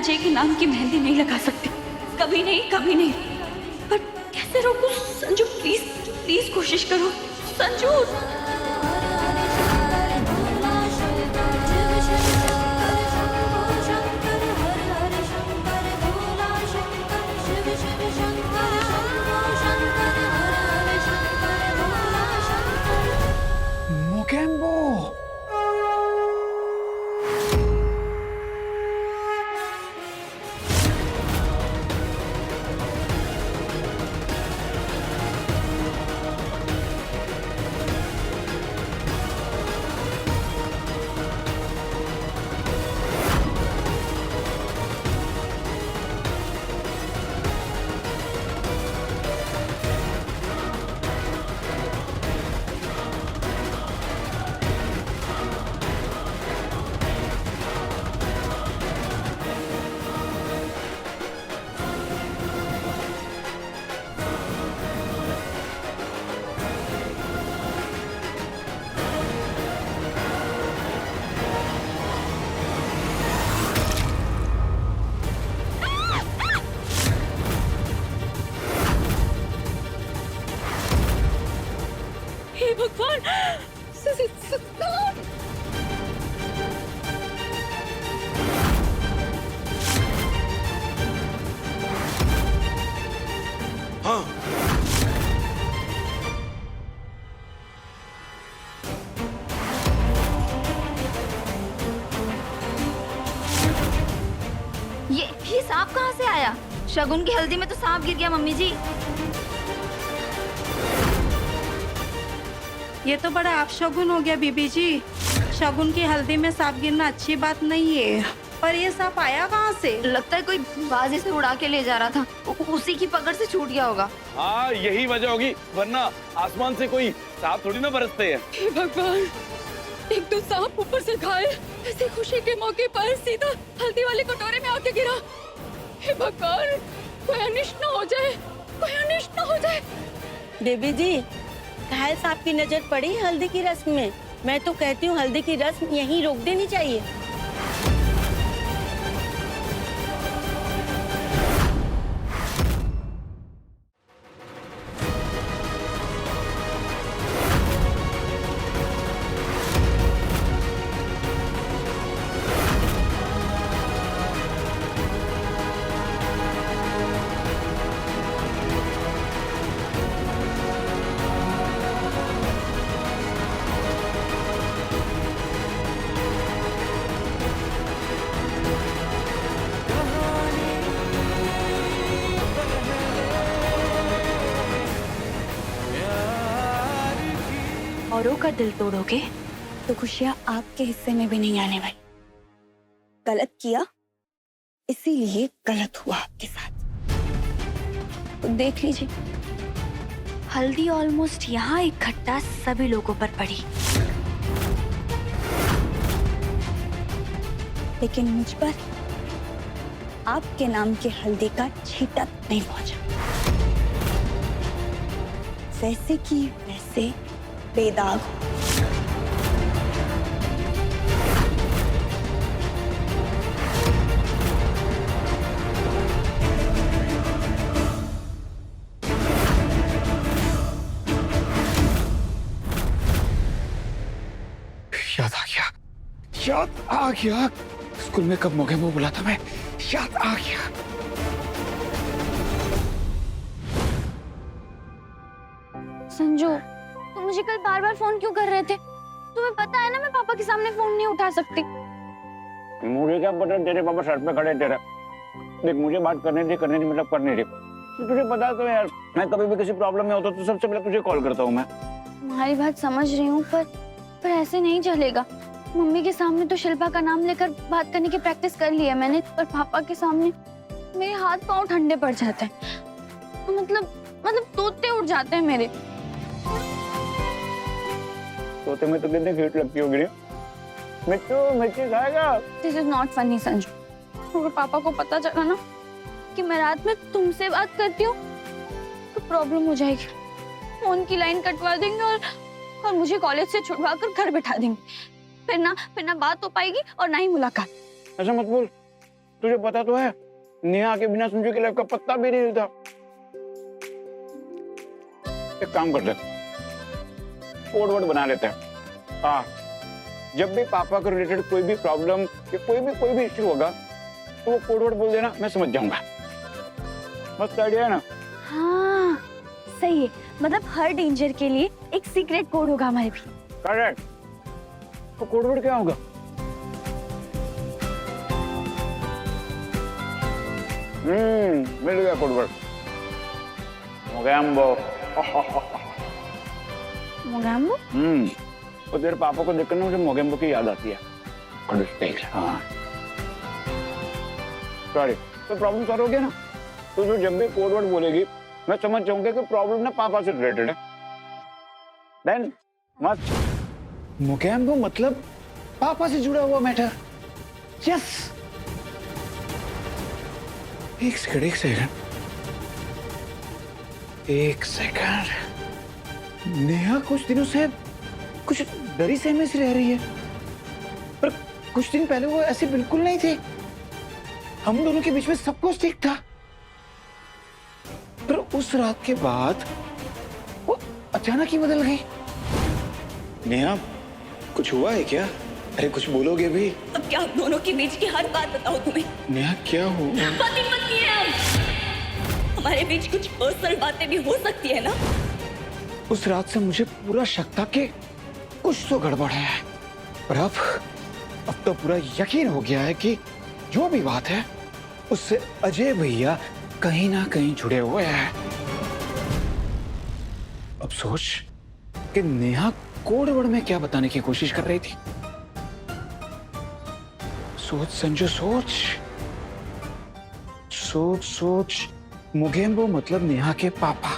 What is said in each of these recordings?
अजय के नाम की मेहंदी नहीं लगा सकती, कभी नहीं, कभी नहीं। पर कैसे रोकूं? संजू प्लीज प्लीज कोशिश करो संजू। मोकेम्बो, हे भगवान, हाँ, ये सांप कहाँ से आया? शगुन की हल्दी में तो सांप गिर गया मम्मी जी। ये तो बड़ा अपशगुन हो गया बीबी जी। शगुन की हल्दी में सांप गिरना अच्छी बात नहीं है। पर ये सांप आया कहाँ से? लगता है कोई बाजी से उड़ा के ले जा रहा था, उसी की पकड़ से छूट गया होगा। हाँ यही वजह होगी, वरना आसमान से कोई सांप थोड़ी ना बरसते हैं। हे भगवान, एक तो सांप ऊपर से घायल, ऐसे खुशी के मौके पर सीधा हल्दी वाले कटोरे में आके गिरा। हे भगवान, कोई अनिष्ट न हो जाए, कोई अनिष्ट न हो जाए। बेबी जी, घायल सांप की नजर पड़ी हल्दी की रस्म में। मैं तो कहती हूँ हल्दी की रस्म यहीं रोक देनी चाहिए। औरों का दिल तोड़ोगे तो खुशियां आपके हिस्से में भी नहीं आने वाली। गलत किया, इसीलिए गलत हुआ आपके साथ। तो देख लीजिए, हल्दी ऑलमोस्ट यहाँ इकट्ठा सभी लोगों पर पड़ी, लेकिन मुझ पर आपके नाम के हल्दी का छींटा नहीं पहुंचा। वैसे की वैसे बेदाग। याद आ गया, याद आ गया। स्कूल में कब मोकेम्बो बोला था मैं, याद आ गया। संजू, तुम मुझे कल बार बार फोन क्यों कर रहे थे? तुम्हें पता है ना मैं पापा के सामने फोन नहीं उठा सकती। मुझे क्या पता, तेरे पापा सर पे खड़े तेरा। देख मुझे बात करने दे, करने दे मतलब करने दे। तुझे पता तो यार, मैं कभी भी किसी प्रॉब्लम में होता तो सबसे पहले तुझे कॉल करता हूँ मैं। तुम्हारी बात समझ रही हूँ, पर ऐसे नहीं चलेगा। मम्मी के सामने तो शिल्पा का नाम लेकर बात करने की प्रैक्टिस कर ली है मैंने, पर पापा के सामने मेरे हाथ पांव ठंडे पड़ जाते हैं। मतलब तोते उड़ जाते हैं मेरे। तोते में तो कितनी क्यूट लगती होगी रे। मिट्टू मिर्ची खाएगा? This is not funny Sanju. अगर पापा को पता चला ना कि मैं रात में तुमसे बात करती हूँ तो प्रॉब्लम हो जाएगी। फोन की लाइन कटवा देंगे और मुझे कॉलेज से छुड़वा कर घर बैठा देंगे। फिर ना बात हो पाएगी और ना ही मुलाकात। ऐसा मत बोल, तुझे पता तो है नेहा के बिना संजू की लाइफ का पत्ता भी नहीं हिलता। एक काम करते कोड वर्ड बना लेते हैं। हाँ, जब भी पापा के रिलेटेड कोई भी प्रॉब्लम या कोई भी इश्यू होगा तो वो कोड वर्ड बोल देना, मैं समझ जाऊंगा। मस्त आइडिया है ना? हाँ सही है, मतलब हर डेंजर के लिए एक सीक्रेट कोड होगा हमारे भी। करेक्ट। तो कोड वर्ड क्या होगा? मिल गया कोड वर्ड। मोगैम्बो। मोगैम्बो? और तेरे पापा को देखकर ना मुझे मोगैम्बो की याद आती है। हाँ सॉरी, तो प्रॉब्लम सॉल्व हो गया ना। तो जो जब भी कोड वर्ड बोलेगी मैं समझ जाऊंगा कि प्रॉब्लम ना पापा से रिलेटेड है। देन मत मोगैम्बो मतलब पापा से जुड़ा हुआ मैटर। यस। एक सेकंड। नेहा कुछ दिनों से कुछ डरी सहमे से रह रही है, पर कुछ दिन पहले वो ऐसे बिल्कुल नहीं थे। हम दोनों के बीच में सब कुछ ठीक था, पर उस रात के बाद वो अचानक ही बदल गई। नेहा कुछ हुआ है क्या? अरे कुछ बोलोगे भी? अब क्या हम दोनों के बीच की हर बात बताओ तुम्हें? नेहा क्या हुआ? पति पत्नी है हम, हमारे बीच कुछ पर्सनल बातें भी हो सकती है ना। उस रात से मुझे पूरा शक था कि कुछ तो गड़बड़ है, पर अब तो पूरा यकीन हो गया है कि जो भी बात है उससे अजय भैया कहीं ना कहीं जुड़े हुए हैं। अब सोच कि नेहा कोड वर्ड में क्या बताने की कोशिश कर रही थी। सोच संजू, सोच। मोगैम्बो मतलब नेहा के पापा,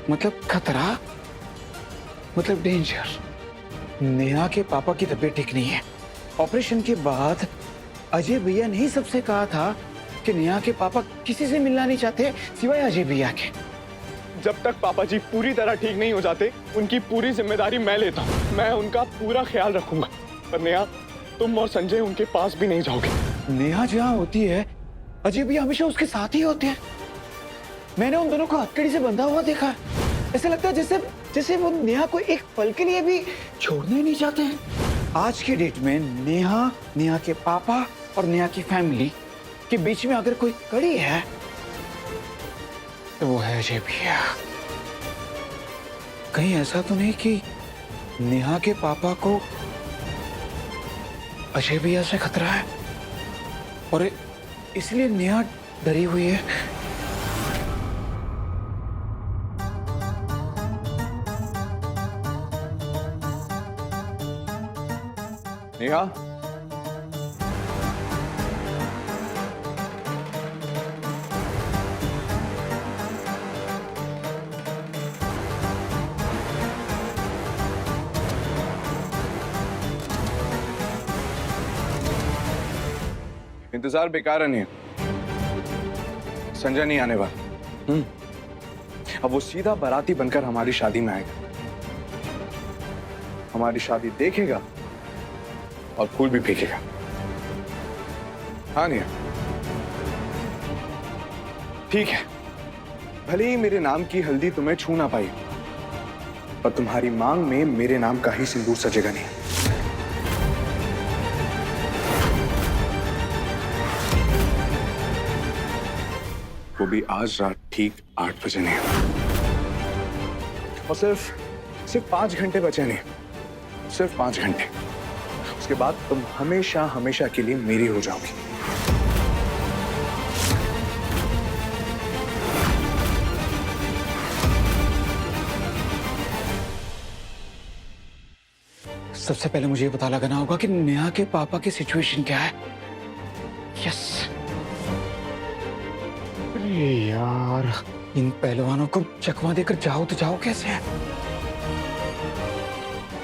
मतलब खतरा, मतलब डेंजर। नेहा के पापा की तबीयत ठीक नहीं है। ऑपरेशन के बाद अजय भैया ने ही सबसे कहा था कि नेहा के पापा किसी से मिलना नहीं चाहते सिवाय अजय भैया के। जब तक पापा जी पूरी तरह ठीक नहीं हो जाते उनकी पूरी जिम्मेदारी मैं लेता हूँ। मैं उनका पूरा ख्याल रखूंगा। पर नेहा, तुम और संजय उनके पास भी नहीं जाओगे। नेहा जहाँ होती है अजय भैया हमेशा उसके साथ ही होते हैं। मैंने उन दोनों को हथकड़ी से बंधा हुआ देखा। ऐसा लगता है जैसे वो नेहा को एक पल के लिए भी छोड़ना ही नहीं चाहते हैं। आज की डेट में नेहा के पापा और नेहा की फैमिली के बीच में अगर कोई कड़ी है तो वो है अजय भैया। कहीं ऐसा तो नहीं कि नेहा के पापा को अजय भैया से खतरा है और इसलिए नेहा डरी हुई है। नेहा, इंतजार बेकार है। नहीं, संजय नहीं आने वाला। अब वो सीधा बाराती बनकर हमारी शादी में आएगा, हमारी शादी देखेगा और फूल भी फेंकेगा। हाँ नहीं, ठीक है। भले ही मेरे नाम की हल्दी तुम्हें छू ना पाई, पर तुम्हारी मांग में मेरे नाम का ही सिंदूर सजेगा नहीं। वो भी आज रात ठीक 8 बजे नहीं। और सिर्फ 5 घंटे बचे नहीं, सिर्फ 5 घंटे। उसके बाद तुम हमेशा के लिए मेरी हो जाओगी। सबसे पहले मुझे ये पता लगाना होगा कि नेहा के पापा की सिचुएशन क्या है। यस। अरे यार, इन पहलवानों को चकमा देकर जाओ तो जाओ कैसे?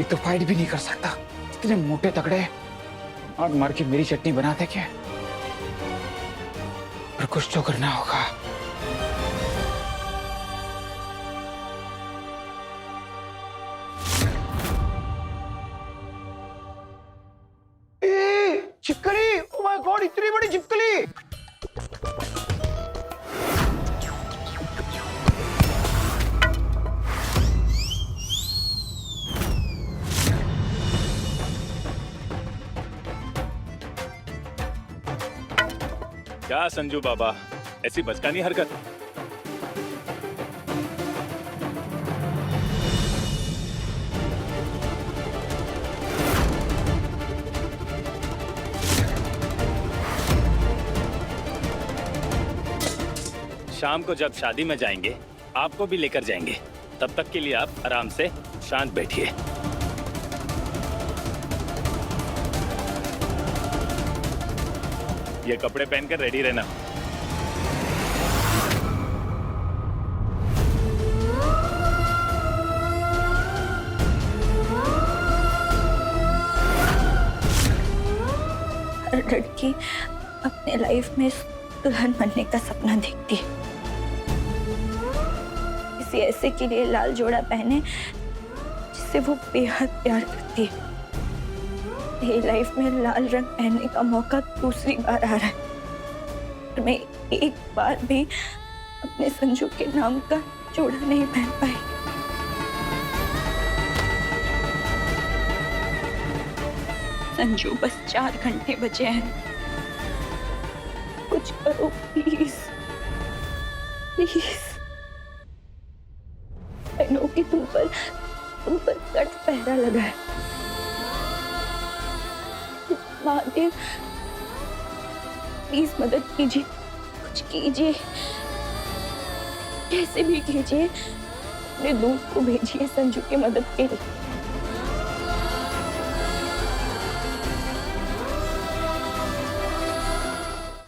एक तो फाइट भी नहीं कर सकता, इतने मोटे तगड़े, और मर के मेरी चटनी बनाते क्या? पर कुछ तो करना होगा। छिपकली! ओह माय गॉड, इतनी बड़ी छिपकली! क्या संजू बाबा, ऐसी बचकानी हरकत? शाम को जब शादी में जाएंगे आपको भी लेकर जाएंगे, तब तक के लिए आप आराम से शांत बैठिए। ये कपड़े पहनकर रेडी रहना। हर लड़की अपने लाइफ में दुल्हन बनने का सपना देखती है, किसी ऐसे के लिए लाल जोड़ा पहने जिससे वो बेहद प्यार करती है। ये लाइफ में लाल रंग पहनने का मौका दूसरी बार आ रहा है, और मैं एक बार भी अपने संजू के नाम का जोड़ा नहीं पहन पाई। संजू, बस 4 घंटे बचे हैं, कुछ करो प्लीज प्लीज। आई नो कि तुम पर कट पहरा लगा है। महादेव प्लीज मदद कीजिए, कुछ कीजिए, कैसे भी कीजिए, अपने दूत को भेजिए संजू की मदद के लिए।